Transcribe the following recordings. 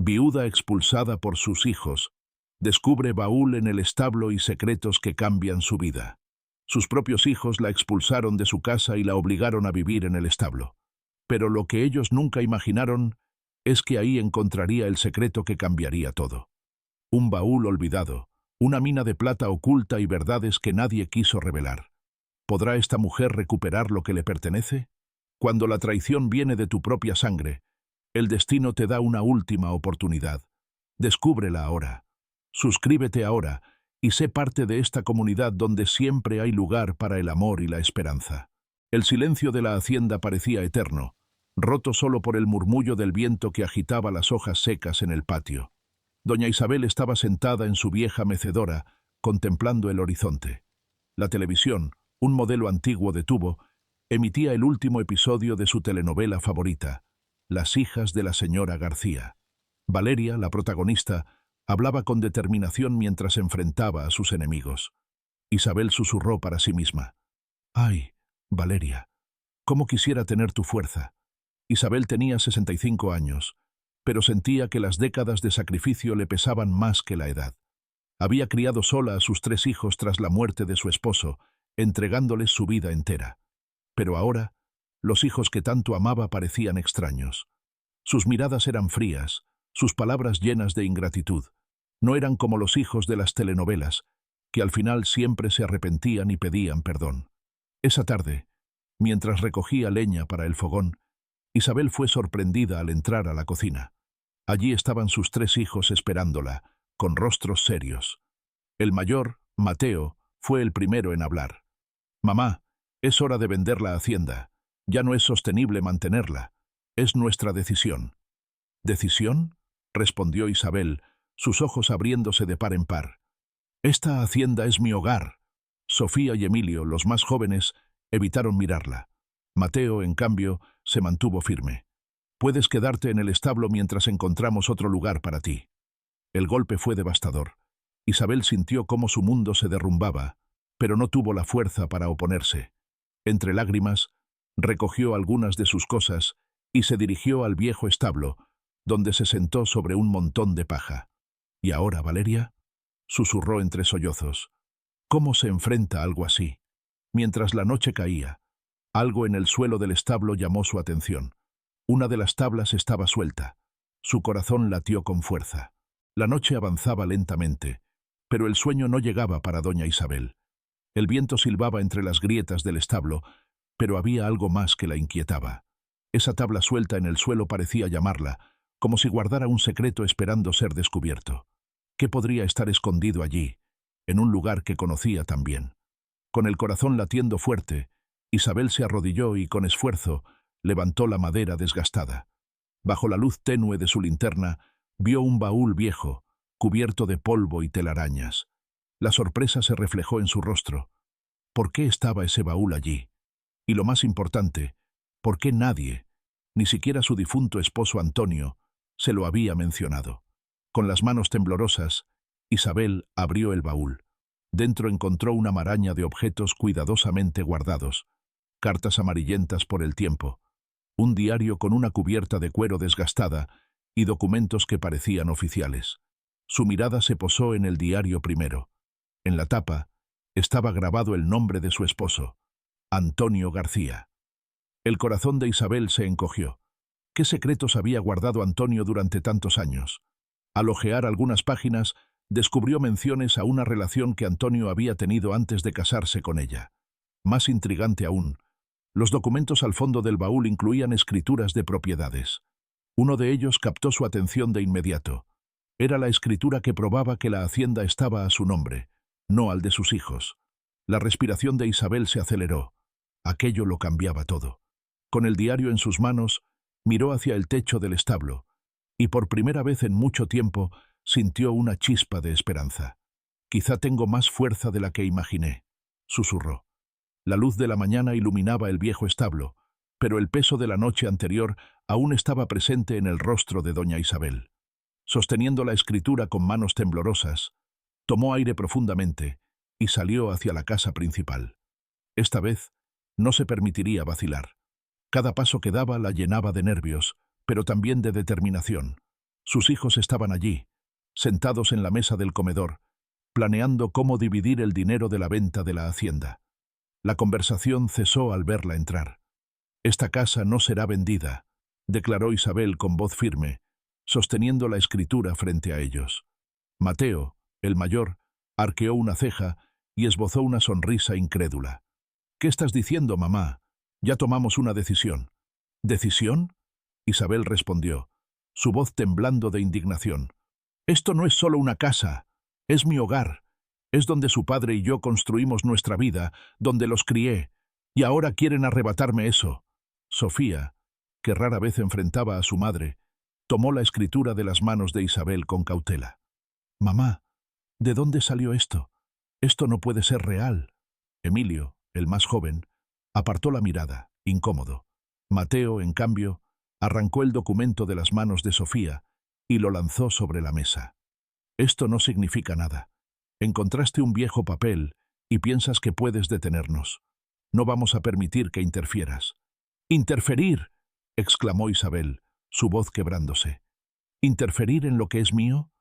Viuda expulsada por sus hijos, descubre baúl en el establo y secretos que cambian su vida. Sus propios hijos la expulsaron de su casa y la obligaron a vivir en el establo. Pero lo que ellos nunca imaginaron es que ahí encontraría el secreto que cambiaría todo. Un baúl olvidado, una mina de plata oculta y verdades que nadie quiso revelar. ¿Podrá esta mujer recuperar lo que le pertenece? Cuando la traición viene de tu propia sangre, el destino te da una última oportunidad. Descúbrela ahora. Suscríbete ahora y sé parte de esta comunidad donde siempre hay lugar para el amor y la esperanza. El silencio de la hacienda parecía eterno, roto solo por el murmullo del viento que agitaba las hojas secas en el patio. Doña Isabel estaba sentada en su vieja mecedora, contemplando el horizonte. La televisión, un modelo antiguo de tubo, emitía el último episodio de su telenovela favorita, Las hijas de la señora García. Valeria, la protagonista, hablaba con determinación mientras enfrentaba a sus enemigos. Isabel susurró para sí misma: «Ay, Valeria, cómo quisiera tener tu fuerza». Isabel tenía 65 años, pero sentía que las décadas de sacrificio le pesaban más que la edad. Había criado sola a sus 3 hijos tras la muerte de su esposo, entregándoles su vida entera. Pero ahora, los hijos que tanto amaba parecían extraños. Sus miradas eran frías, sus palabras llenas de ingratitud. No eran como los hijos de las telenovelas, que al final siempre se arrepentían y pedían perdón. Esa tarde, mientras recogía leña para el fogón, Isabel fue sorprendida al entrar a la cocina. Allí estaban sus 3 hijos esperándola, con rostros serios. El mayor, Mateo, fue el primero en hablar. «Mamá, es hora de vender la hacienda. Ya no es sostenible mantenerla. Es nuestra decisión». «¿Decisión?», respondió Isabel, sus ojos abriéndose de par en par. «Esta hacienda es mi hogar». Sofía y Emilio, los más jóvenes, evitaron mirarla. Mateo, en cambio, se mantuvo firme. «Puedes quedarte en el establo mientras encontramos otro lugar para ti». El golpe fue devastador. Isabel sintió cómo su mundo se derrumbaba, pero no tuvo la fuerza para oponerse. Entre lágrimas, recogió algunas de sus cosas y se dirigió al viejo establo, donde se sentó sobre un montón de paja. «¿Y ahora, Valeria?», susurró entre sollozos. «¿Cómo se enfrenta algo así?». Mientras la noche caía, algo en el suelo del establo llamó su atención. Una de las tablas estaba suelta. Su corazón latió con fuerza. La noche avanzaba lentamente, pero el sueño no llegaba para doña Isabel. El viento silbaba entre las grietas del establo, pero había algo más que la inquietaba. Esa tabla suelta en el suelo parecía llamarla, como si guardara un secreto esperando ser descubierto. ¿Qué podría estar escondido allí, en un lugar que conocía tan bien? Con el corazón latiendo fuerte, Isabel se arrodilló y, con esfuerzo, levantó la madera desgastada. Bajo la luz tenue de su linterna, vio un baúl viejo, cubierto de polvo y telarañas. La sorpresa se reflejó en su rostro. ¿Por qué estaba ese baúl allí? Y lo más importante, ¿por qué nadie, ni siquiera su difunto esposo Antonio, se lo había mencionado? Con las manos temblorosas, Isabel abrió el baúl. Dentro encontró una maraña de objetos cuidadosamente guardados: cartas amarillentas por el tiempo, un diario con una cubierta de cuero desgastada y documentos que parecían oficiales. Su mirada se posó en el diario primero. En la tapa estaba grabado el nombre de su esposo, Antonio García. El corazón de Isabel se encogió. ¿Qué secretos había guardado Antonio durante tantos años? Al hojear algunas páginas, descubrió menciones a una relación que Antonio había tenido antes de casarse con ella. Más intrigante aún, los documentos al fondo del baúl incluían escrituras de propiedades. Uno de ellos captó su atención de inmediato. Era la escritura que probaba que la hacienda estaba a su nombre, no al de sus hijos. La respiración de Isabel se aceleró. Aquello lo cambiaba todo. Con el diario en sus manos, miró hacia el techo del establo, y por primera vez en mucho tiempo sintió una chispa de esperanza. «Quizá tengo más fuerza de la que imaginé», susurró. La luz de la mañana iluminaba el viejo establo, pero el peso de la noche anterior aún estaba presente en el rostro de doña Isabel. Sosteniendo la escritura con manos temblorosas, tomó aire profundamente y salió hacia la casa principal. Esta vez no se permitiría vacilar. Cada paso que daba la llenaba de nervios, pero también de determinación. Sus hijos estaban allí, sentados en la mesa del comedor, planeando cómo dividir el dinero de la venta de la hacienda. La conversación cesó al verla entrar. «Esta casa no será vendida», declaró Isabel con voz firme, sosteniendo la escritura frente a ellos. Mateo, el mayor, arqueó una ceja y esbozó una sonrisa incrédula. «¿Qué estás diciendo, mamá? Ya tomamos una decisión». «¿Decisión?», Isabel respondió, su voz temblando de indignación. «Esto no es solo una casa, es mi hogar. Es donde su padre y yo construimos nuestra vida, donde los crié, y ahora quieren arrebatarme eso». Sofía, que rara vez enfrentaba a su madre, tomó la escritura de las manos de Isabel con cautela. «Mamá, ¿de dónde salió esto? Esto no puede ser real». Emilio, el más joven, apartó la mirada, incómodo. Mateo, en cambio, arrancó el documento de las manos de Sofía y lo lanzó sobre la mesa. «Esto no significa nada. Encontraste un viejo papel y piensas que puedes detenernos. No vamos a permitir que interfieras». «¿Interferir?», exclamó Isabel, su voz quebrándose. «¿Interferir en lo que es mío?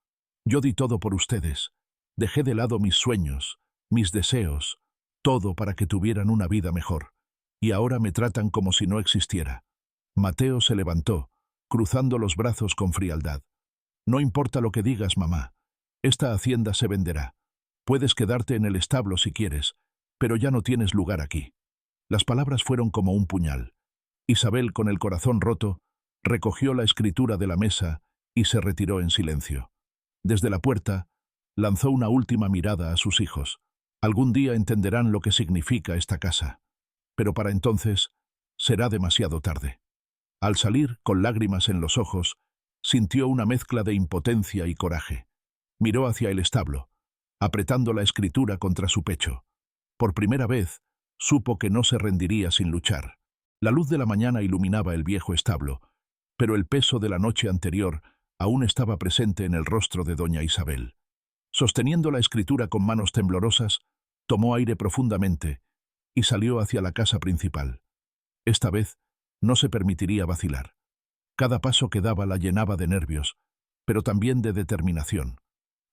Yo di todo por ustedes. Dejé de lado mis sueños, mis deseos, todo para que tuvieran una vida mejor. Y ahora me tratan como si no existiera». Mateo se levantó, cruzando los brazos con frialdad. «No importa lo que digas, mamá. Esta hacienda se venderá. Puedes quedarte en el establo si quieres, pero ya no tienes lugar aquí». Las palabras fueron como un puñal. Isabel, con el corazón roto, recogió la escritura de la mesa y se retiró en silencio. Desde la puerta, lanzó una última mirada a sus hijos. Algún día entenderán lo que significa esta casa, pero para entonces será demasiado tarde. Al salir, con lágrimas en los ojos, sintió una mezcla de impotencia y coraje. Miró hacia el establo, apretando la escritura contra su pecho. Por primera vez, supo que no se rendiría sin luchar. La luz de la mañana iluminaba el viejo establo, pero el peso de la noche anterior aún estaba presente en el rostro de doña Isabel. Sosteniendo la escritura con manos temblorosas, tomó aire profundamente y salió hacia la casa principal. Esta vez no se permitiría vacilar. Cada paso que daba la llenaba de nervios, pero también de determinación.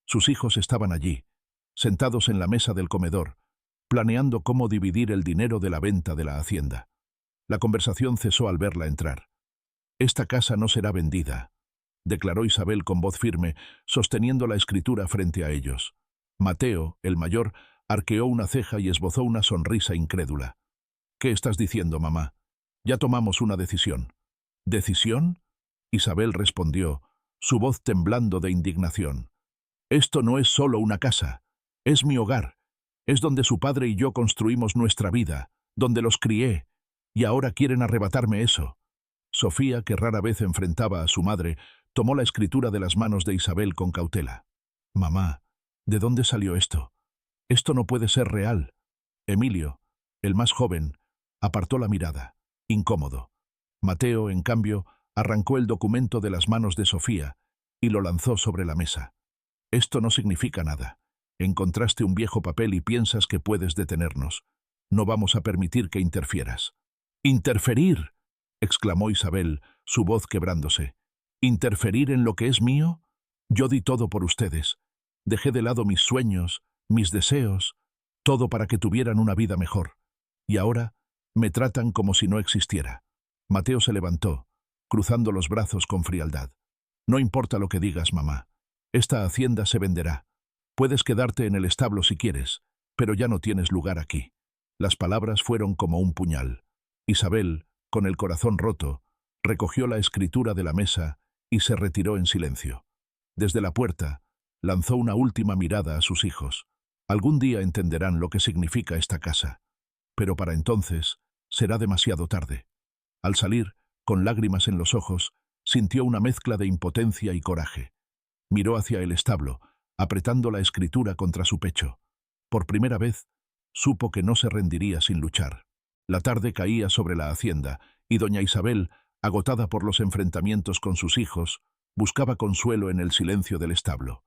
Sus hijos estaban allí, sentados en la mesa del comedor, planeando cómo dividir el dinero de la venta de la hacienda. La conversación cesó al verla entrar. «Esta casa no será vendida», declaró Isabel con voz firme, sosteniendo la escritura frente a ellos. Mateo, el mayor, arqueó una ceja y esbozó una sonrisa incrédula. «¿Qué estás diciendo, mamá? Ya tomamos una decisión». «¿Decisión?», Isabel respondió, su voz temblando de indignación. «Esto no es solo una casa, es mi hogar. Es donde su padre y yo construimos nuestra vida, donde los crié, y ahora quieren arrebatarme eso». Sofía, que rara vez enfrentaba a su madre, tomó la escritura de las manos de Isabel con cautela. «Mamá, ¿de dónde salió esto? Esto no puede ser real». Emilio, el más joven, apartó la mirada, incómodo. Mateo, en cambio, arrancó el documento de las manos de Sofía y lo lanzó sobre la mesa. «Esto no significa nada. Encontraste un viejo papel y piensas que puedes detenernos. No vamos a permitir que interfieras». «¿Interferir?», exclamó Isabel, su voz quebrándose. «¿Interferir en lo que es mío? Yo di todo por ustedes. Dejé de lado mis sueños, mis deseos, todo para que tuvieran una vida mejor. Y ahora me tratan como si no existiera». Mateo se levantó, cruzando los brazos con frialdad. «No importa lo que digas, mamá. Esta hacienda se venderá. Puedes quedarte en el establo si quieres, pero ya no tienes lugar aquí». Las palabras fueron como un puñal. Isabel, con el corazón roto, recogió la escritura de la mesa y se retiró en silencio. Desde la puerta, lanzó una última mirada a sus hijos. Algún día entenderán lo que significa esta casa, pero para entonces será demasiado tarde. Al salir, con lágrimas en los ojos, sintió una mezcla de impotencia y coraje. Miró hacia el establo, apretando la escritura contra su pecho. Por primera vez, supo que no se rendiría sin luchar. La tarde caía sobre la hacienda y doña Isabel, agotada por los enfrentamientos con sus hijos, buscaba consuelo en el silencio del establo.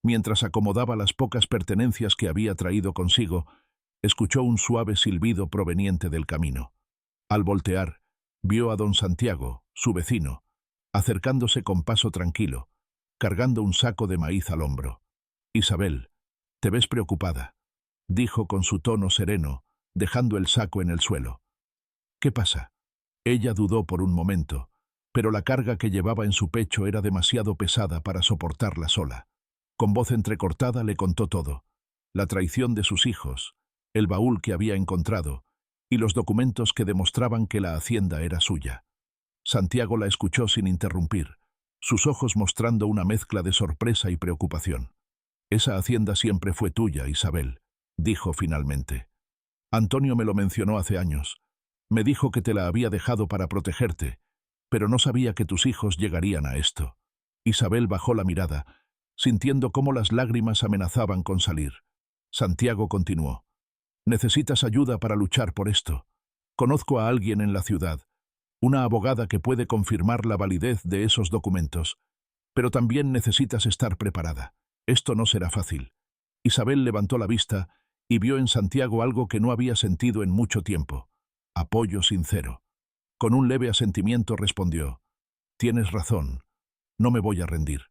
Mientras acomodaba las pocas pertenencias que había traído consigo, escuchó un suave silbido proveniente del camino. Al voltear, vio a don Santiago, su vecino, acercándose con paso tranquilo, cargando un saco de maíz al hombro. «Isabel, te ves preocupada», dijo con su tono sereno, dejando el saco en el suelo. «¿Qué pasa?». Ella dudó por un momento, pero la carga que llevaba en su pecho era demasiado pesada para soportarla sola. Con voz entrecortada le contó todo: la traición de sus hijos, el baúl que había encontrado y los documentos que demostraban que la hacienda era suya. Santiago la escuchó sin interrumpir, sus ojos mostrando una mezcla de sorpresa y preocupación. «Esa hacienda siempre fue tuya, Isabel», dijo finalmente. «Antonio me lo mencionó hace años. Me dijo que te la había dejado para protegerte, pero no sabía que tus hijos llegarían a esto». Isabel bajó la mirada, sintiendo cómo las lágrimas amenazaban con salir. Santiago continuó: «Necesitas ayuda para luchar por esto. Conozco a alguien en la ciudad, una abogada que puede confirmar la validez de esos documentos, pero también necesitas estar preparada. Esto no será fácil». Isabel levantó la vista y vio en Santiago algo que no había sentido en mucho tiempo: apoyo sincero. Con un leve asentimiento respondió: «Tienes razón, no me voy a rendir».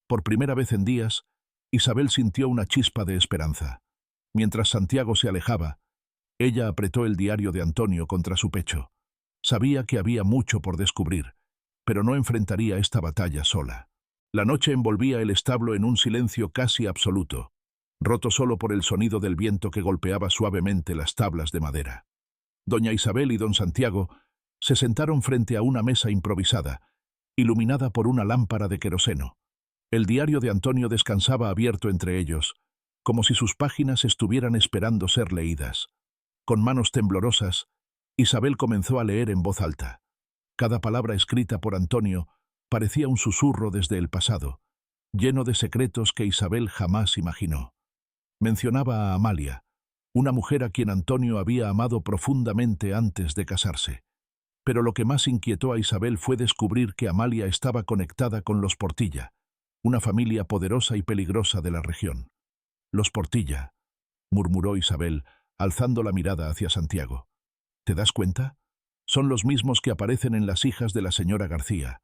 Por primera vez en días, Isabel sintió una chispa de esperanza. Mientras Santiago se alejaba, ella apretó el diario de Antonio contra su pecho. Sabía que había mucho por descubrir, pero no enfrentaría esta batalla sola. La noche envolvía el establo en un silencio casi absoluto, roto solo por el sonido del viento que golpeaba suavemente las tablas de madera. Doña Isabel y don Santiago se sentaron frente a una mesa improvisada, iluminada por una lámpara de queroseno. El diario de Antonio descansaba abierto entre ellos, como si sus páginas estuvieran esperando ser leídas. Con manos temblorosas, Isabel comenzó a leer en voz alta. Cada palabra escrita por Antonio parecía un susurro desde el pasado, lleno de secretos que Isabel jamás imaginó. Mencionaba a Amalia, una mujer a quien Antonio había amado profundamente antes de casarse. Pero lo que más inquietó a Isabel fue descubrir que Amalia estaba conectada con los Portilla, una familia poderosa y peligrosa de la región. «Los Portilla», murmuró Isabel, alzando la mirada hacia Santiago. «¿Te das cuenta? Son los mismos que aparecen en Las hijas de la señora García.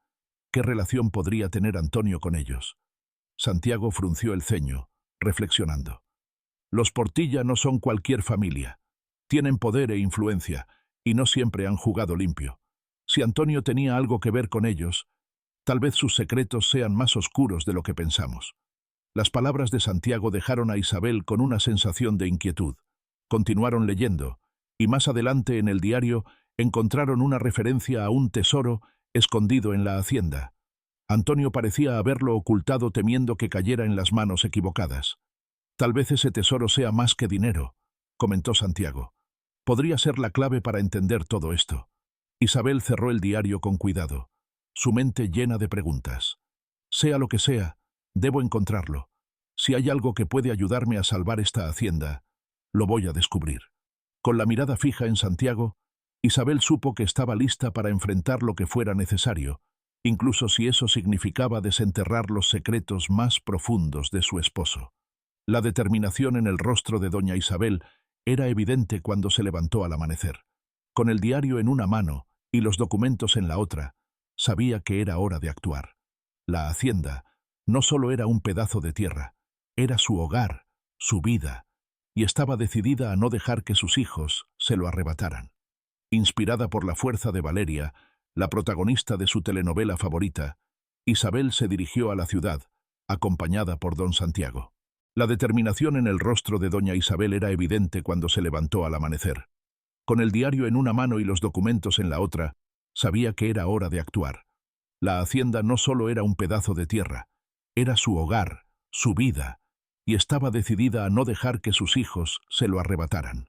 ¿Qué relación podría tener Antonio con ellos?». Santiago frunció el ceño, reflexionando. «Los Portilla no son cualquier familia. Tienen poder e influencia, y no siempre han jugado limpio. Si Antonio tenía algo que ver con ellos, tal vez sus secretos sean más oscuros de lo que pensamos». Las palabras de Santiago dejaron a Isabel con una sensación de inquietud. Continuaron leyendo, y más adelante en el diario encontraron una referencia a un tesoro escondido en la hacienda. Antonio parecía haberlo ocultado temiendo que cayera en las manos equivocadas. «Tal vez ese tesoro sea más que dinero», comentó Santiago. «Podría ser la clave para entender todo esto». Isabel cerró el diario con cuidado, su mente llena de preguntas. «Sea lo que sea, debo encontrarlo. Si hay algo que puede ayudarme a salvar esta hacienda, lo voy a descubrir». Con la mirada fija en Santiago, Isabel supo que estaba lista para enfrentar lo que fuera necesario, incluso si eso significaba desenterrar los secretos más profundos de su esposo. La determinación en el rostro de doña Isabel era evidente cuando se levantó al amanecer. Con el diario en una mano y los documentos en la otra, sabía que era hora de actuar. La hacienda no solo era un pedazo de tierra, era su hogar, su vida, y estaba decidida a no dejar que sus hijos se lo arrebataran. Inspirada por la fuerza de Valeria, la protagonista de su telenovela favorita, Isabel se dirigió a la ciudad, acompañada por don Santiago. La determinación en el rostro de doña Isabel era evidente cuando se levantó al amanecer. Con el diario en una mano y los documentos en la otra, sabía que era hora de actuar. La hacienda no solo era un pedazo de tierra, era su hogar, su vida, y estaba decidida a no dejar que sus hijos se lo arrebataran.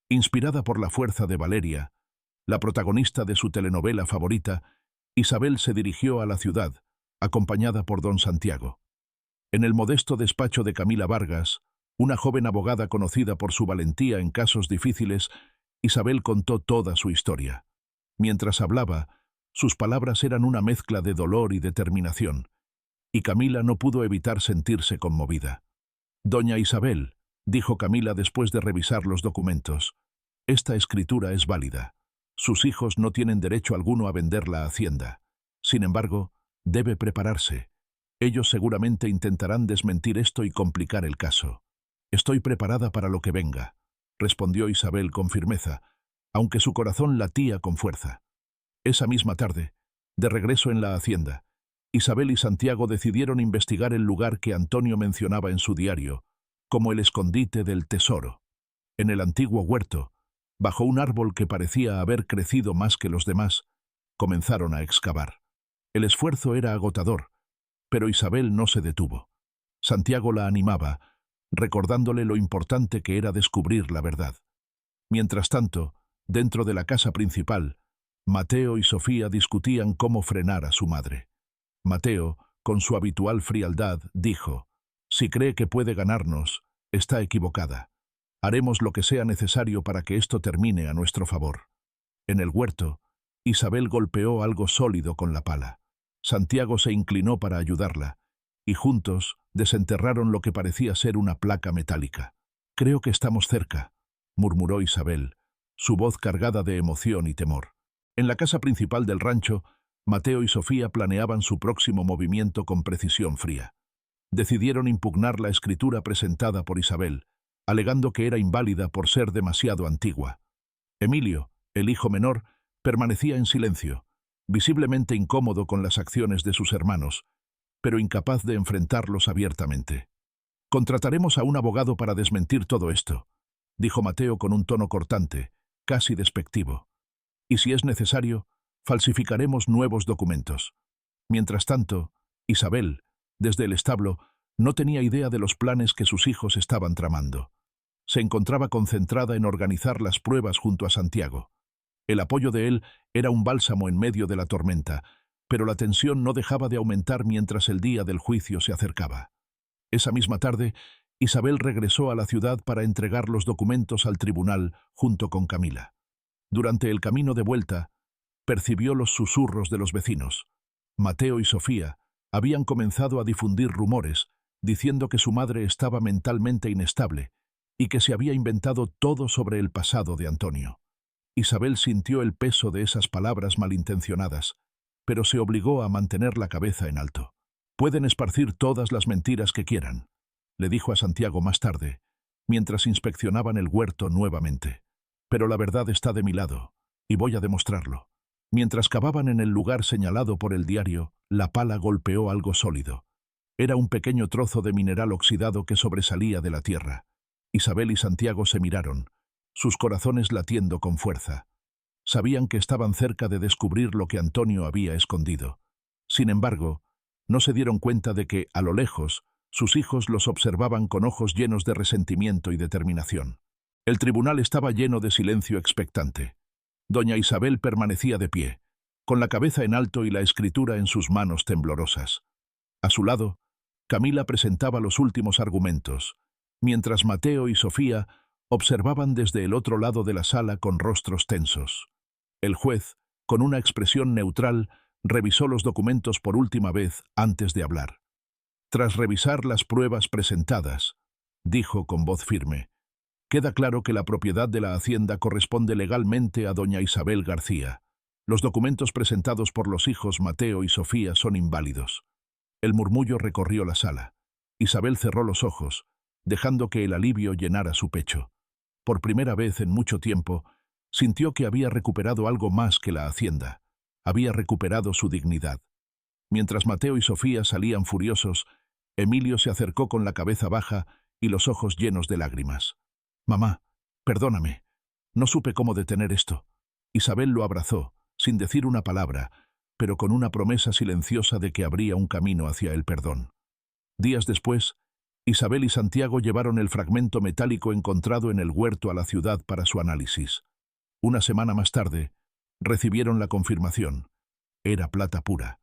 Inspirada por la fuerza de Valeria, la protagonista de su telenovela favorita, Isabel se dirigió a la ciudad, acompañada por don Santiago. En el modesto despacho de Camila Vargas, una joven abogada conocida por su valentía en casos difíciles, Isabel contó toda su historia. Mientras hablaba, sus palabras eran una mezcla de dolor y determinación, y Camila no pudo evitar sentirse conmovida. «Doña Isabel», dijo Camila después de revisar los documentos, «esta escritura es válida. Sus hijos no tienen derecho alguno a vender la hacienda. Sin embargo, debe prepararse. Ellos seguramente intentarán desmentir esto y complicar el caso. Estoy preparada para lo que venga, respondió Isabel con firmeza, aunque su corazón latía con fuerza. Esa misma tarde, de regreso en la hacienda, Isabel y Santiago decidieron investigar el lugar que Antonio mencionaba en su diario, como el escondite del tesoro. En el antiguo huerto, bajo un árbol que parecía haber crecido más que los demás, comenzaron a excavar. El esfuerzo era agotador, pero Isabel no se detuvo. Santiago la animaba, recordándole lo importante que era descubrir la verdad. Mientras tanto, dentro de la casa principal, Mateo y Sofía discutían cómo frenar a su madre. Mateo, con su habitual frialdad, dijo: «Si cree que puede ganarnos, está equivocada. Haremos lo que sea necesario para que esto termine a nuestro favor». En el huerto, Isabel golpeó algo sólido con la pala. Santiago se inclinó para ayudarla, y juntos desenterraron lo que parecía ser una placa metálica. «Creo que estamos cerca», murmuró Isabel, su voz cargada de emoción y temor. En la casa principal del rancho, Mateo y Sofía planeaban su próximo movimiento con precisión fría. Decidieron impugnar la escritura presentada por Isabel, alegando que era inválida por ser demasiado antigua. Emilio, el hijo menor, permanecía en silencio, visiblemente incómodo con las acciones de sus hermanos, pero incapaz de enfrentarlos abiertamente. «Contrataremos a un abogado para desmentir todo esto», dijo Mateo con un tono cortante, casi despectivo. «Y si es necesario, falsificaremos nuevos documentos». Mientras tanto, Isabel, desde el establo, no tenía idea de los planes que sus hijos estaban tramando. Se encontraba concentrada en organizar las pruebas junto a Santiago. El apoyo de él era un bálsamo en medio de la tormenta, pero la tensión no dejaba de aumentar mientras el día del juicio se acercaba. Esa misma tarde, Isabel regresó a la ciudad para entregar los documentos al tribunal junto con Camila. Durante el camino de vuelta, percibió los susurros de los vecinos. Mateo y Sofía habían comenzado a difundir rumores, diciendo que su madre estaba mentalmente inestable y que se había inventado todo sobre el pasado de Antonio. Isabel sintió el peso de esas palabras malintencionadas, pero se obligó a mantener la cabeza en alto. «Pueden esparcir todas las mentiras que quieran», le dijo a Santiago más tarde, mientras inspeccionaban el huerto nuevamente. «Pero la verdad está de mi lado, y voy a demostrarlo». Mientras cavaban en el lugar señalado por el diario, la pala golpeó algo sólido. Era un pequeño trozo de mineral oxidado que sobresalía de la tierra. Isabel y Santiago se miraron, sus corazones latiendo con fuerza. Sabían que estaban cerca de descubrir lo que Antonio había escondido. Sin embargo, no se dieron cuenta de que, a lo lejos, sus hijos los observaban con ojos llenos de resentimiento y determinación. El tribunal estaba lleno de silencio expectante. Doña Isabel permanecía de pie, con la cabeza en alto y la escritura en sus manos temblorosas. A su lado, Camila presentaba los últimos argumentos, mientras Mateo y Sofía observaban desde el otro lado de la sala con rostros tensos. El juez, con una expresión neutral, revisó los documentos por última vez antes de hablar. Tras revisar las pruebas presentadas, dijo con voz firme: «Queda claro que la propiedad de la hacienda corresponde legalmente a doña Isabel García. Los documentos presentados por los hijos Mateo y Sofía son inválidos». El murmullo recorrió la sala. Isabel cerró los ojos, dejando que el alivio llenara su pecho. Por primera vez en mucho tiempo, sintió que había recuperado algo más que la hacienda. Había recuperado su dignidad. Mientras Mateo y Sofía salían furiosos, Emilio se acercó con la cabeza baja y los ojos llenos de lágrimas. «Mamá, perdóname. No supe cómo detener esto». Isabel lo abrazó, sin decir una palabra, pero con una promesa silenciosa de que habría un camino hacia el perdón. Días después, Isabel y Santiago llevaron el fragmento metálico encontrado en el huerto a la ciudad para su análisis. Una semana más tarde, recibieron la confirmación. Era plata pura.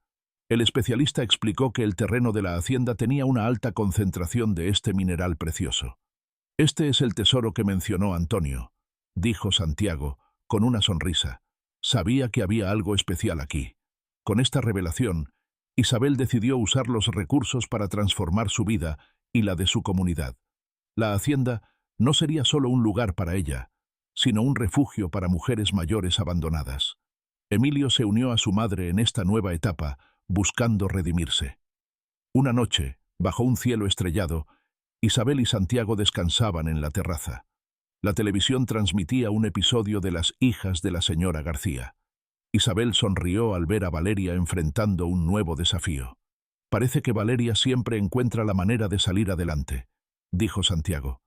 El especialista explicó que el terreno de la hacienda tenía una alta concentración de este mineral precioso. «Este es el tesoro que mencionó Antonio», dijo Santiago, con una sonrisa. Sabía que había algo especial aquí. Con esta revelación, Isabel decidió usar los recursos para transformar su vida y la de su comunidad. La hacienda no sería solo un lugar para ella, sino un refugio para mujeres mayores abandonadas. Emilio se unió a su madre en esta nueva etapa, buscando redimirse. Una noche, bajo un cielo estrellado, Isabel y Santiago descansaban en la terraza. La televisión transmitía un episodio de Las hijas de la señora García. Isabel sonrió al ver a Valeria enfrentando un nuevo desafío. «Parece que Valeria siempre encuentra la manera de salir adelante», dijo Santiago.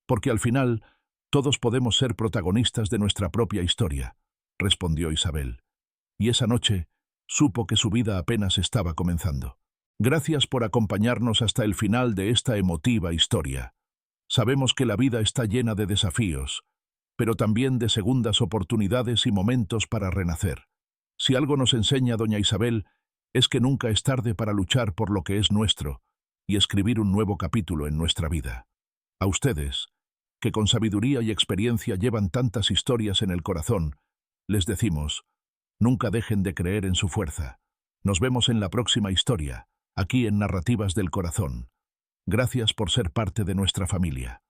«Porque al final, todos podemos ser protagonistas de nuestra propia historia», respondió Isabel. Y esa noche, supo que su vida apenas estaba comenzando. Gracias por acompañarnos hasta el final de esta emotiva historia. Sabemos que la vida está llena de desafíos, pero también de segundas oportunidades y momentos para renacer. Si algo nos enseña doña Isabel, es que nunca es tarde para luchar por lo que es nuestro y escribir un nuevo capítulo en nuestra vida. A ustedes, que con sabiduría y experiencia llevan tantas historias en el corazón, les decimos, nunca dejen de creer en su fuerza. Nos vemos en la próxima historia, aquí en Narrativas del Corazón. Gracias por ser parte de nuestra familia.